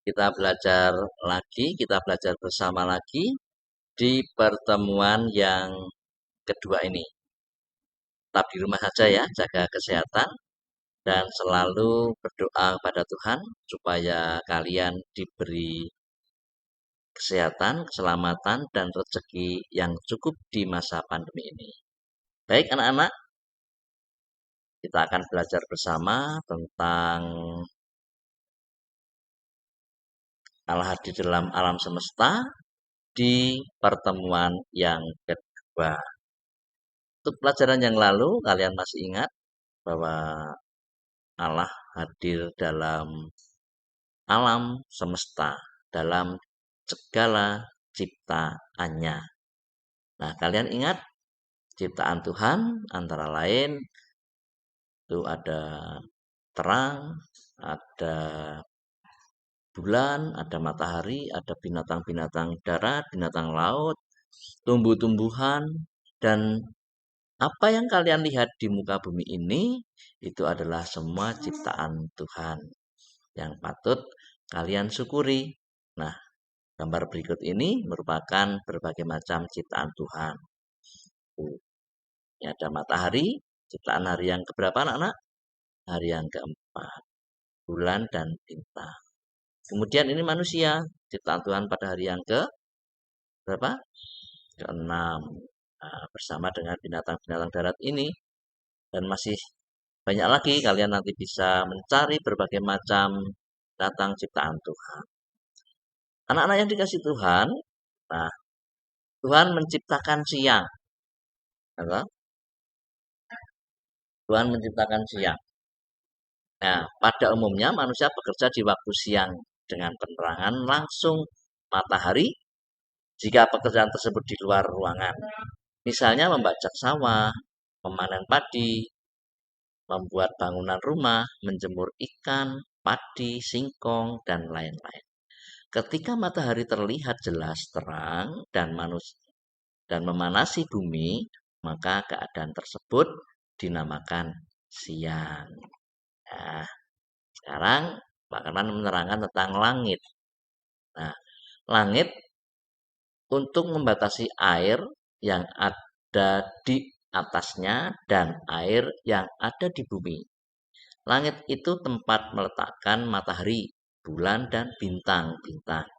kita belajar bersama lagi di pertemuan yang kedua ini. Tetap di rumah saja ya, jaga kesehatan dan selalu berdoa pada Tuhan supaya kalian diberi kesehatan, keselamatan, dan rezeki yang cukup di masa pandemi ini. Baik anak-anak, kita akan belajar bersama tentang Allah di dalam alam semesta di pertemuan yang kedua. Untuk pelajaran yang lalu, kalian masih ingat bahwa Allah hadir dalam alam semesta, dalam segala ciptaannya. Nah, kalian ingat ciptaan Tuhan antara lain itu ada terang, ada bulan, ada matahari, ada binatang-binatang darat, binatang laut, tumbuh-tumbuhan, dan apa yang kalian lihat di muka bumi ini itu adalah semua ciptaan Tuhan yang patut kalian syukuri. Nah, gambar berikut ini merupakan berbagai macam ciptaan Tuhan. Ini ada matahari, ciptaan hari yang keberapa anak-anak? Hari yang keempat. Bulan dan bintang. Kemudian ini manusia, ciptaan Tuhan pada hari yang ke berapa? Keenam. Nah, bersama dengan binatang-binatang darat ini dan masih banyak lagi, kalian nanti bisa mencari berbagai macam binatang ciptaan Tuhan. Anak-anak yang dikasih Tuhan, nah Tuhan menciptakan siang. Apa? Tuhan menciptakan siang. Nah, pada umumnya manusia bekerja di waktu siang dengan penerangan langsung matahari jika pekerjaan tersebut di luar ruangan. Misalnya membajak sawah, memanen padi, membuat bangunan rumah, menjemur ikan, padi, singkong, dan lain-lain. Ketika matahari terlihat jelas terang dan memanasi bumi, maka keadaan tersebut dinamakan siang. Nah, sekarang Pak Karman menerangkan tentang langit. Nah, langit untuk membatasi air yang ada di atasnya dan air yang ada di bumi. Langit itu tempat meletakkan matahari, bulan, dan bintang-bintang.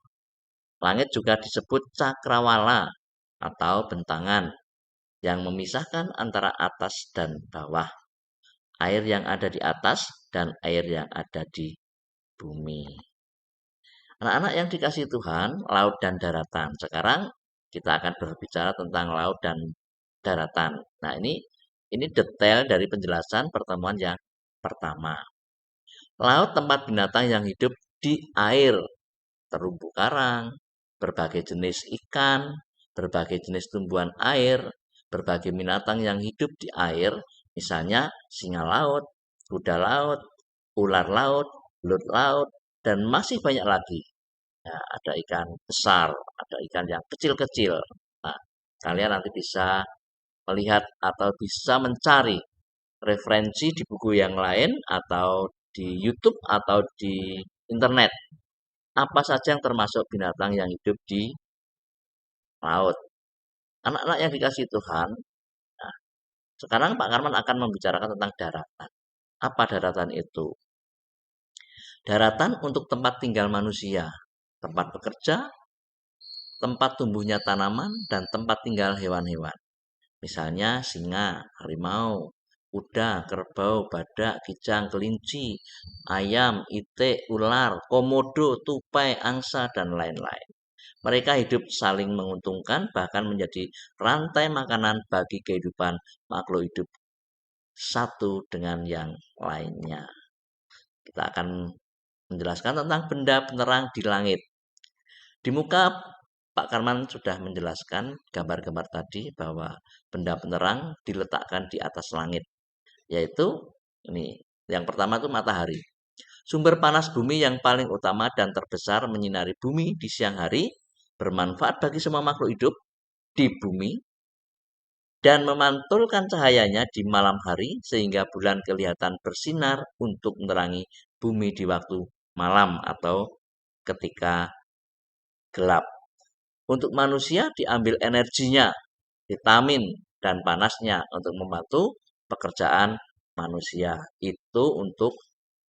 Langit juga disebut cakrawala atau bentangan yang memisahkan antara atas dan bawah, air yang ada di atas dan air yang ada di bumi. Anak-anak yang dikasih Tuhan, laut dan daratan. Sekarang kita akan berbicara tentang laut dan daratan. Nah, ini detail dari penjelasan pertemuan yang pertama. Laut tempat binatang yang hidup di air, terumbu karang, berbagai jenis ikan, berbagai jenis tumbuhan air, berbagai binatang yang hidup di air, misalnya singa laut, kuda laut, ular laut, belut laut, dan masih banyak lagi. Ya, ada ikan besar, ada ikan yang kecil-kecil. Nah, kalian nanti bisa melihat atau bisa mencari referensi di buku yang lain atau di YouTube atau di internet. Apa saja yang termasuk binatang yang hidup di laut. Anak-anak yang dikasih Tuhan, nah, sekarang Pak Karman akan membicarakan tentang daratan. Apa daratan itu? Daratan untuk tempat tinggal manusia, tempat bekerja, tempat tumbuhnya tanaman, dan tempat tinggal hewan-hewan. Misalnya singa, harimau, kuda, kerbau, badak, kijang, kelinci, ayam, itik, ular, komodo, tupai, angsa, dan lain-lain. Mereka hidup saling menguntungkan, bahkan menjadi rantai makanan bagi kehidupan makhluk hidup satu dengan yang lainnya. Kita akan menjelaskan tentang benda penerang di langit. Di muka Pak Karman sudah menjelaskan gambar-gambar tadi bahwa benda penerang diletakkan di atas langit, yaitu ini. Yang pertama itu matahari. Sumber panas bumi yang paling utama dan terbesar menyinari bumi di siang hari, bermanfaat bagi semua makhluk hidup di bumi, dan memantulkan cahayanya di malam hari sehingga bulan kelihatan bersinar untuk menerangi bumi di waktu malam atau ketika gelap. Untuk manusia diambil energinya, vitamin dan panasnya untuk membantu pekerjaan manusia. Itu untuk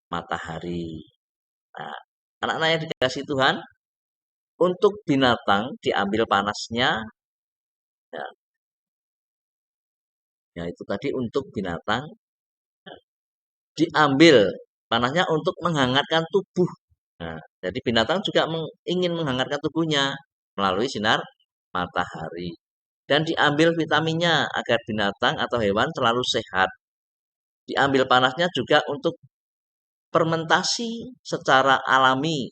matahari. Nah, anak-anak yang dikasih Tuhan, untuk binatang diambil panasnya, ya, ya itu tadi untuk binatang diambil panasnya untuk menghangatkan tubuh. Nah, jadi binatang juga ingin menghangatkan tubuhnya melalui sinar matahari. Dan diambil vitaminnya agar binatang atau hewan selalu sehat. Diambil panasnya juga untuk fermentasi secara alami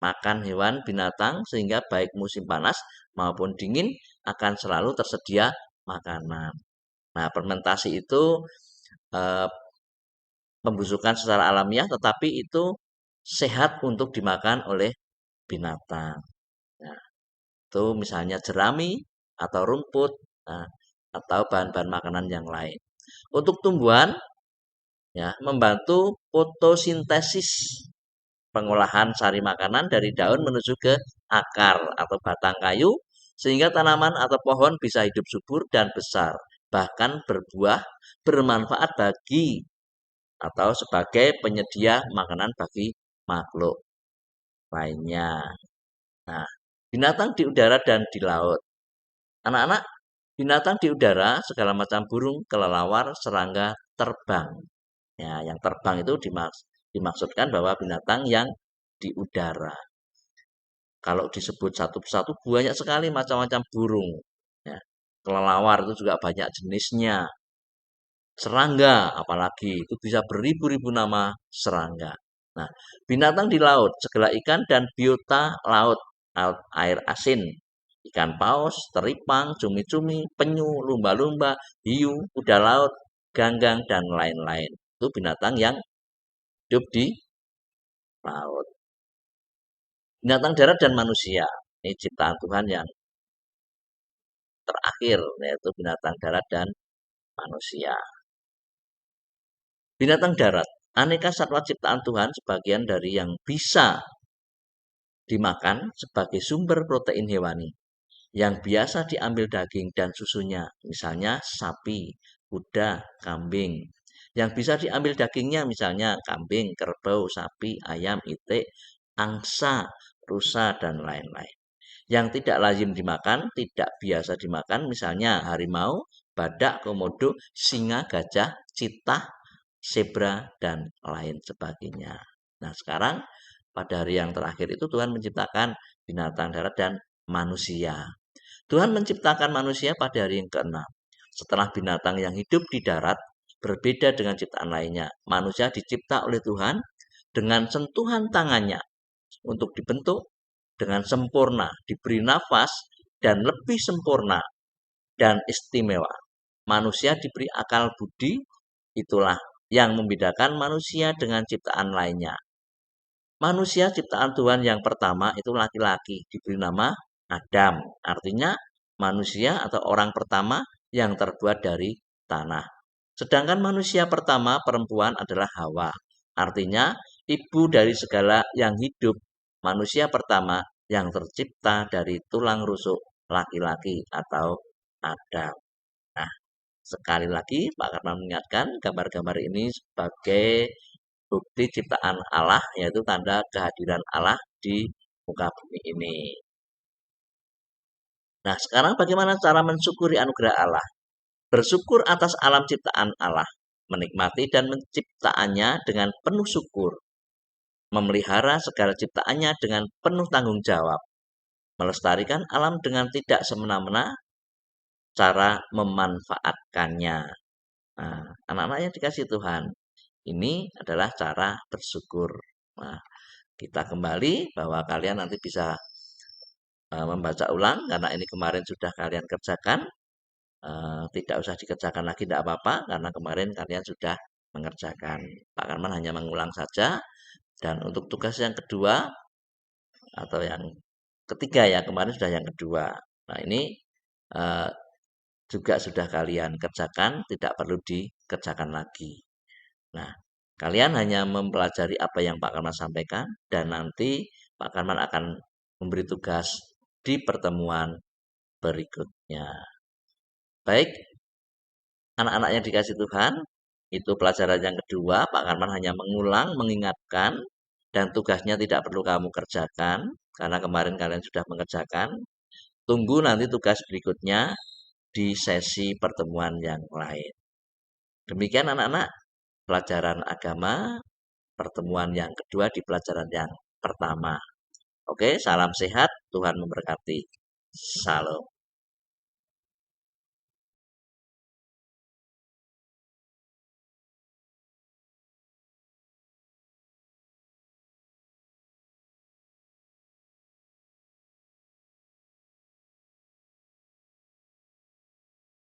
makan hewan binatang sehingga baik musim panas maupun dingin akan selalu tersedia makanan. Nah, fermentasi itu eh, pembusukan secara alamiah tetapi itu sehat untuk dimakan oleh binatang. Nah, itu misalnya jerami atau rumput, nah, atau bahan-bahan makanan yang lain. Untuk tumbuhan, ya, membantu fotosintesis pengolahan sari makanan dari daun menuju ke akar atau batang kayu sehingga tanaman atau pohon bisa hidup subur dan besar, bahkan berbuah, bermanfaat bagi atau sebagai penyedia makanan bagi makhluk lainnya. Nah, binatang di udara dan di laut. Anak-anak, binatang di udara segala macam burung, kelelawar, serangga, terbang. Ya, yang terbang itu dimaksudkan bahwa binatang yang di udara. Kalau disebut satu persatu banyak sekali macam-macam burung. Ya, kelelawar itu juga banyak jenisnya. Serangga, apalagi itu bisa beribu-ribu nama serangga. Nah, binatang di laut, segala ikan dan biota laut, air asin, ikan paus, teripang, cumi-cumi, penyu, lumba-lumba, hiu, kuda laut, ganggang, dan lain-lain. Itu binatang yang hidup di laut. Binatang darat dan manusia. Ini ciptaan Tuhan yang terakhir, yaitu binatang darat dan manusia. Binatang darat, aneka satwa ciptaan Tuhan sebagian dari yang bisa dimakan sebagai sumber protein hewani yang biasa diambil daging dan susunya, misalnya sapi, kuda, kambing. Yang bisa diambil dagingnya misalnya kambing, kerbau, sapi, ayam, itik, angsa, rusa, dan lain-lain. Yang tidak lazim dimakan, tidak biasa dimakan, misalnya harimau, badak, komodo, singa, gajah, citah, zebra, dan lain sebagainya. Nah, sekarang pada hari yang terakhir itu Tuhan menciptakan binatang darat dan manusia. Tuhan menciptakan manusia pada hari yang ke-6. Setelah binatang yang hidup di darat berbeda dengan ciptaan lainnya, manusia dicipta oleh Tuhan dengan sentuhan tangannya untuk dibentuk dengan sempurna, diberi nafas dan lebih sempurna dan istimewa. Manusia diberi akal budi, itulah yang membedakan manusia dengan ciptaan lainnya. Manusia ciptaan Tuhan yang pertama itu laki-laki, diberi nama Adam. Artinya manusia atau orang pertama yang terbuat dari tanah. Sedangkan manusia pertama perempuan adalah Hawa. Artinya ibu dari segala yang hidup. Manusia pertama yang tercipta dari tulang rusuk laki-laki atau Adam. Nah, sekali lagi Pak Karman mengingatkan gambar-gambar ini sebagai bukti ciptaan Allah, yaitu tanda kehadiran Allah di muka bumi ini. Nah, sekarang bagaimana cara mensyukuri anugerah Allah? Bersyukur atas alam ciptaan Allah, menikmati dan menciptaannya dengan penuh syukur, memelihara segala ciptaannya dengan penuh tanggung jawab, melestarikan alam dengan tidak semena-mena, cara memanfaatkannya. Nah, anak-anak yang dikasih Tuhan, ini adalah cara bersyukur. Nah, kita kembali bahwa kalian nanti bisa membaca ulang karena ini kemarin sudah kalian kerjakan. Tidak usah dikerjakan lagi, tidak apa-apa karena kemarin kalian sudah mengerjakan. Pak Karman hanya mengulang saja. Dan untuk tugas yang kedua atau yang ketiga ya, kemarin sudah yang kedua. Nah, ini uh, juga sudah kalian kerjakan, tidak perlu dikerjakan lagi. Nah, kalian hanya mempelajari apa yang Pak Karman sampaikan dan nanti Pak Karman akan memberi tugas di pertemuan berikutnya. Baik, anak-anak yang dikasih Tuhan, itu pelajaran yang kedua. Pak Karman hanya mengulang, mengingatkan, dan tugasnya tidak perlu kamu kerjakan, karena kemarin kalian sudah mengerjakan. Tunggu nanti tugas berikutnya di sesi pertemuan yang lain. Demikian anak-anak, pelajaran agama, pertemuan yang kedua di pelajaran yang pertama. Oke, salam sehat, Tuhan memberkati. Salam.